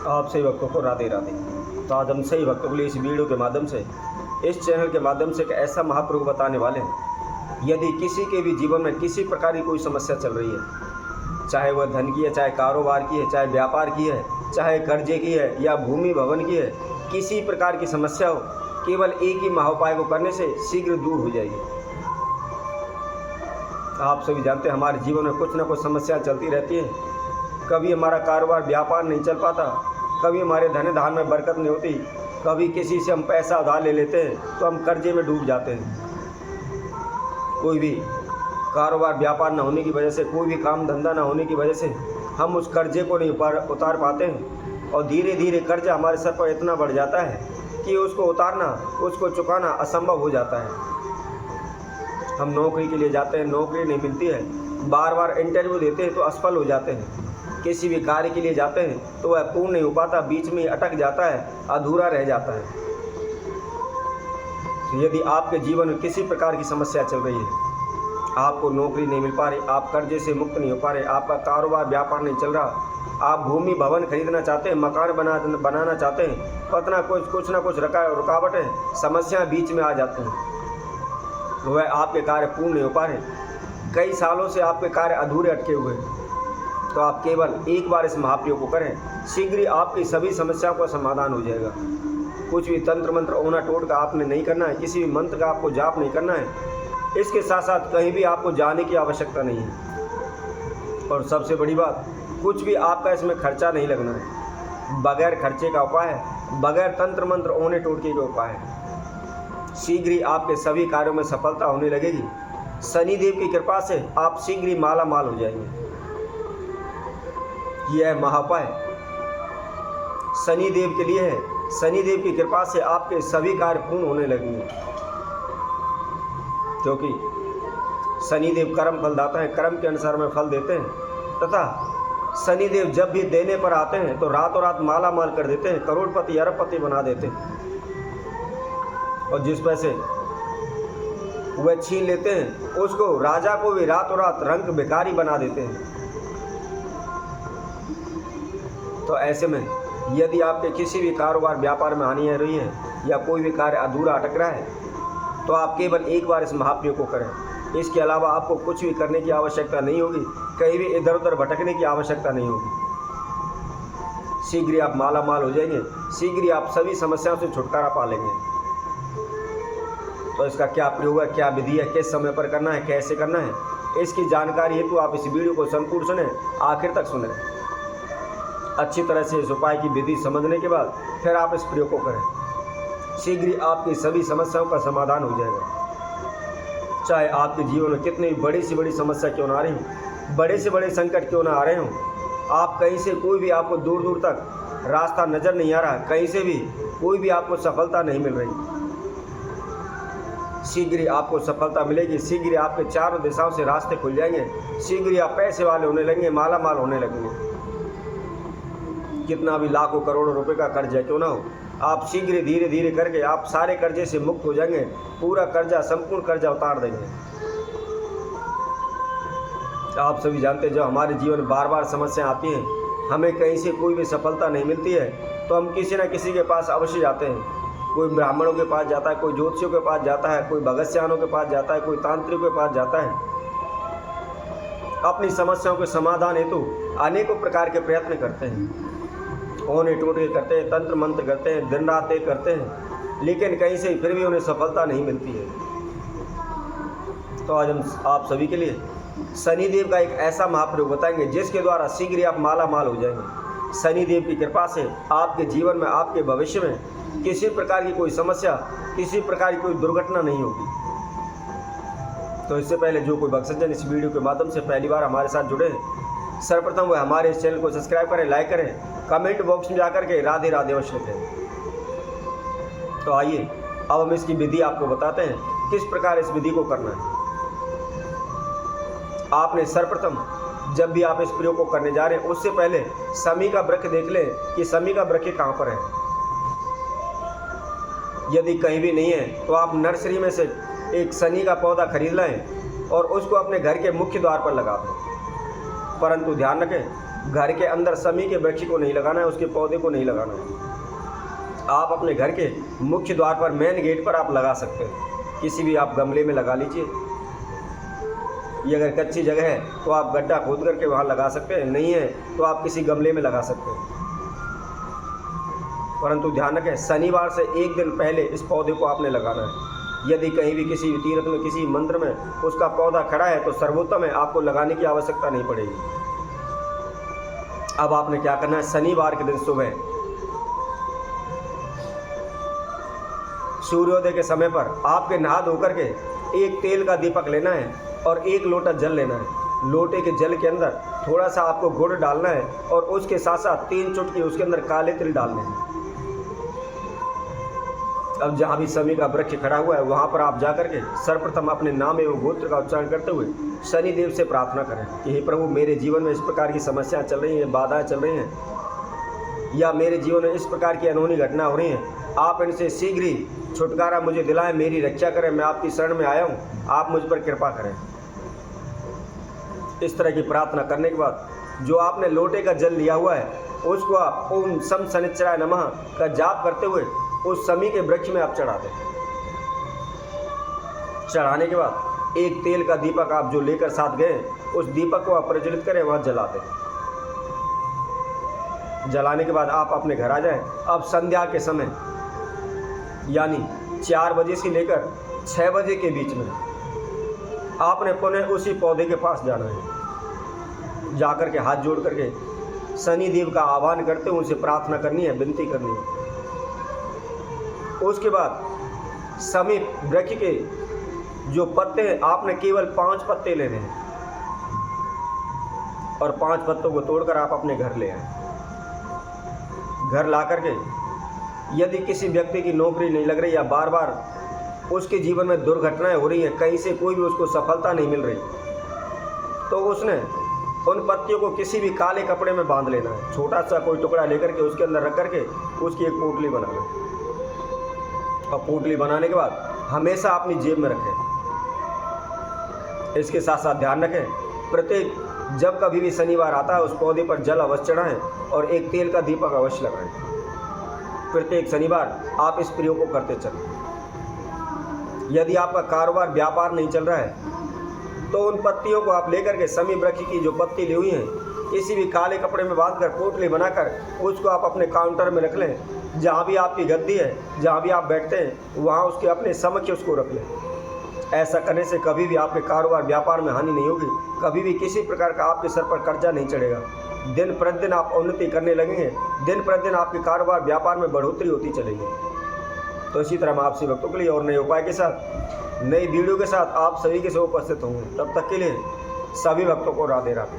आप सही भक्तों को राधे राधे। तो आज हम सही भक्तों के लिए इस वीडियो के माध्यम से, इस चैनल के माध्यम से एक ऐसा महाप्रभु बताने वाले हैं, यदि किसी के भी जीवन में किसी प्रकार की कोई समस्या चल रही है, चाहे वह धन की है, चाहे कारोबार की है, चाहे व्यापार की है, चाहे कर्जे की है या भूमि भवन की है, किसी प्रकार की समस्या हो, केवल एक ही महाउपाय को करने से शीघ्र दूर हो जाएगी। आप सभी जानते हैं हमारे जीवन में कुछ ना कुछ समस्या चलती रहती है। कभी हमारा कारोबार व्यापार नहीं चल पाता, कभी हमारे धन धान में बरकत नहीं होती, कभी किसी से हम पैसा उधार ले लेते हैं तो हम कर्जे में डूब जाते हैं। कोई भी कारोबार व्यापार न होने की वजह से, कोई भी काम धंधा न होने की वजह से हम उस कर्जे को नहीं उतार पाते हैं और धीरे धीरे कर्जा हमारे सर पर इतना बढ़ जाता है कि उसको उतारना, उसको चुकाना असंभव हो जाता है। हम नौकरी के लिए जाते हैं, नौकरी नहीं मिलती है, बार बार इंटरव्यू देते हैं तो असफल हो जाते हैं। किसी भी कार्य के लिए जाते हैं तो वह पूर्ण नहीं हो पाता, बीच में अटक जाता है, अधूरा रह जाता है। तो यदि आपके जीवन में किसी प्रकार की समस्या चल रही है, आपको नौकरी नहीं मिल पा रही, आप कर्जे से मुक्त नहीं हो पा रहे, आपका कारोबार व्यापार नहीं चल रहा, आप भूमि भवन खरीदना चाहते हैं, मकान बनाना चाहते हैं, पतना कुछ ना कुछ रुकावटें, समस्याएं बीच में आ जाती हैं, वह आपके कार्य पूर्ण नहीं हो पा रहे, कई सालों से आपके कार्य अधूरे अटके हुए हैं, तो आप केवल एक बार इस महाप्रयोग को करें, शीघ्र ही आपकी सभी समस्याओं का समाधान हो जाएगा। कुछ भी तंत्र मंत्र ओना टोट का आपने नहीं करना है, किसी भी मंत्र का आपको जाप नहीं करना है, इसके साथ साथ कहीं भी आपको जाने की आवश्यकता नहीं है। और सबसे बड़ी बात, कुछ भी आपका इसमें खर्चा नहीं लगना है। बगैर खर्चे का उपाय है, बगैर तंत्र मंत्र ओने टोटके का उपाय है। शीघ्र ही आपके सभी कार्यों में सफलता होने लगेगी। शनिदेव की कृपा से आप शीघ्र ही माला माल हो जाएंगे। यह महाउपाय शनिदेव के लिए है। शनिदेव की कृपा से आपके सभी कार्य पूर्ण होने लगेंगे, क्योंकि शनिदेव कर्म फलदाता है, कर्म के अनुसार में फल देते हैं। तथा शनिदेव जब भी देने पर आते हैं तो रातों रात माला माल कर देते हैं, करोड़पति अरबपति बना देते हैं। और जिस पैसे वह छीन लेते हैं, उसको राजा को भी रातों रात रंग भिखारी बना देते हैं। तो ऐसे में यदि आपके किसी भी कारोबार व्यापार में हानि आ रही है या कोई भी कार्य अधूरा अटक रहा है, तो आप केवल एक बार इस महाप्रयोग को करें। इसके अलावा आपको कुछ भी करने की आवश्यकता नहीं होगी, कहीं भी इधर उधर भटकने की आवश्यकता नहीं होगी। शीघ्र ही आप माला माल हो जाएंगे, शीघ्र ही आप सभी समस्याओं से छुटकारा पा लेंगे। तो इसका क्या प्रयोग है, क्या विधि है, किस समय पर करना है, कैसे करना है, इसकी जानकारी हेतु आप इस वीडियो को संपूर्ण सुने, आखिर तक सुने। अच्छी तरह से इस उपाय की विधि समझने के बाद फिर आप इस प्रयोग को करें, शीघ्र ही आपकी सभी समस्याओं का समाधान हो जाएगा। चाहे आपके जीवन में कितनी बड़ी से बड़ी समस्या क्यों ना आ रही हो, बड़े से बड़े संकट क्यों ना आ रहे हो, आप कहीं से कोई भी आपको दूर दूर तक रास्ता नज़र नहीं आ रहा, कहीं से भी कोई भी आपको सफलता नहीं मिल रही, शीघ्र ही आपको सफलता मिलेगी। शीघ्र ही आपके चारों दिशाओं से रास्ते खुल जाएंगे, शीघ्र ही आप पैसे वाले होने लगेंगे, माला माल होने लगेंगे। कितना भी लाखों करोड़ों रुपए का कर्ज है क्यों ना हो, आप शीघ्र धीरे धीरे करके आप सारे कर्जे से मुक्त हो जाएंगे, पूरा कर्जा, संपूर्ण कर्जा उतार देंगे। आप सभी जानते हैं, जब हमारे जीवन में बार बार समस्या आती हैं, हमें कहीं से कोई भी सफलता नहीं मिलती है, तो हम किसी न किसी के पास अवश्य जाते हैं। कोई ब्राह्मणों के पास जाता है, कोई ज्योतिषियों के पास जाता है, कोई भगस्यानों के पास जाता है, कोई तांत्रिकों के पास जाता है। अपनी समस्याओं के समाधान हेतु अनेकों प्रकार के प्रयत्न करते हैं, ओने टोटे करते हैं, तंत्र मंत्र करते हैं, दिन रात एक करते हैं, लेकिन कहीं से फिर भी उन्हें सफलता नहीं मिलती है। तो आज हम आप सभी के लिए शनिदेव का एक ऐसा महाप्रयोग बताएंगे जिसके द्वारा शीघ्र ही आप माला माल हो जाएंगे। शनिदेव की कृपा से आपके जीवन में, आपके भविष्य में किसी प्रकार की कोई समस्या, किसी प्रकार की कोई दुर्घटना नहीं होगी। तो इससे पहले जो कोई भक्तजन इस वीडियो के माध्यम से पहली बार हमारे साथ जुड़े, सर्वप्रथम वह हमारे इस चैनल को सब्सक्राइब करें, लाइक करें, कमेंट बॉक्स में जाकर के राधे राधे अवश्य लिखें। तो आइए अब हम इसकी विधि आपको बताते हैं, किस प्रकार इस विधि को करना है। आपने सर्वप्रथम जब भी आप इस प्रयोग को करने जा रहे हैं, उससे पहले शमी का वृक्ष देख लें कि शमी का वृक्ष कहाँ पर है। यदि कहीं भी नहीं है तो आप नर्सरी में से एक शनि का पौधा खरीद लें और उसको अपने घर के मुख्य द्वार पर लगा दें। परंतु ध्यान रखें, घर के अंदर शमी के वृक्ष को नहीं लगाना है, उसके पौधे को नहीं लगाना है। आप अपने घर के मुख्य द्वार पर, मेन गेट पर आप लगा सकते हैं। किसी भी आप गमले में लगा लीजिए। ये अगर कच्ची जगह है तो आप गड्ढा खोद करके वहाँ लगा सकते हैं, नहीं है तो आप किसी गमले में लगा सकते हैं। परंतु ध्यान रखें, शनिवार से एक दिन पहले इस पौधे को आपने लगाना है। यदि कहीं भी किसी तीर्थ में, किसी मंदिर में उसका पौधा खड़ा है तो सर्वोत्तम है, आपको लगाने की आवश्यकता नहीं पड़ेगी। अब आपने क्या करना है, शनिवार के दिन सुबह सूर्योदय के समय पर आपके नहा धो करके एक तेल का दीपक लेना है और एक लोटा जल लेना है। लोटे के जल के अंदर थोड़ा सा आपको गुड़ डालना है और उसके साथ साथ 3 चुटकी उसके अंदर काले तिल डालने हैं। अब जहाँ भी शमी का वृक्ष खड़ा हुआ है वहाँ पर आप जाकर के सर्वप्रथम अपने नाम एवं गोत्र का उच्चारण करते हुए शनिदेव से प्रार्थना करें कि हे प्रभु, मेरे जीवन में इस प्रकार की समस्याएं चल रही हैं, बाधाएं चल रही हैं, या मेरे जीवन में इस प्रकार की अनहोनी घटना हो रही हैं, आप इनसे शीघ्र ही छुटकारा मुझे दिलाएं, मेरी रक्षा करें, मैं आपकी शरण में आया हूँ, आप मुझ पर कृपा करें। इस तरह की प्रार्थना करने के बाद जो आपने लोटे का जल लिया हुआ है उसको आप ओम सम शनिश्चराय नमः का जाप करते हुए उस शमी के वृक्ष में आप चढ़ा दें। चढ़ाने के बाद एक तेल का दीपक आप जो लेकर साथ गए उस दीपक को आप प्रज्वलित करें, वहाँ जला दें। जलाने के बाद आप अपने घर आ जाएं। अब संध्या के समय यानी 4 बजे से लेकर 6 बजे के बीच में आपने पुनः उसी पौधे के पास जाना है। जाकर के हाथ जोड़ करके शनि देव का आह्वान करते हुए उनसे प्रार्थना करनी है, विनती करनी है। उसके बाद समीप वृक्ष के जो पत्ते हैं आपने केवल 5 पत्ते लेने हैं और 5 पत्तों को तोड़कर आप अपने घर ले आए। घर ला करके यदि किसी व्यक्ति की नौकरी नहीं लग रही या बार बार उसके जीवन में दुर्घटनाएं हो रही हैं, कहीं से कोई भी उसको सफलता नहीं मिल रही, तो उसने उन पत्तियों को किसी भी काले कपड़े में बांध लेना है। छोटा सा कोई टुकड़ा लेकर के उसके अंदर रख करके उसकी एक पोटली बना लें और पोटली बनाने के बाद हमेशा अपनी जेब में रखें। इसके साथ साथ ध्यान रखें, प्रत्येक जब कभी भी शनिवार आता है उस पौधे पर जल अवश्य चढ़ाएं और एक तेल का दीपक अवश्य लगाएं। प्रत्येक शनिवार आप इस प्रयोग को करते चलें। यदि आपका कारोबार व्यापार नहीं चल रहा है तो उन पत्तियों को आप लेकर के शमी वृक्ष की जो पत्ती ली हुई हैं किसी भी काले कपड़े में बांधकर पोटली बनाकर उसको आप अपने काउंटर में रख लें। जहाँ भी आपकी गद्दी है, जहाँ भी आप बैठते हैं, वहाँ उसके अपने समक्ष उसको रख लें। ऐसा करने से कभी भी आपके कारोबार व्यापार में हानि नहीं होगी, कभी भी किसी प्रकार का आपके सर पर कर्जा नहीं चढ़ेगा। दिन प्रतिदिन आप उन्नति करने लगेंगे, दिन प्रतिदिन आपके कारोबार व्यापार में बढ़ोतरी होती चलेगी। तो इसी तरह मैं आपसे भक्तों के लिए और नए उपाय के साथ, नई वीडियो के साथ आप सभी के से उपस्थित होंगे। तब तक के लिए सभी भक्तों को राधे राधे।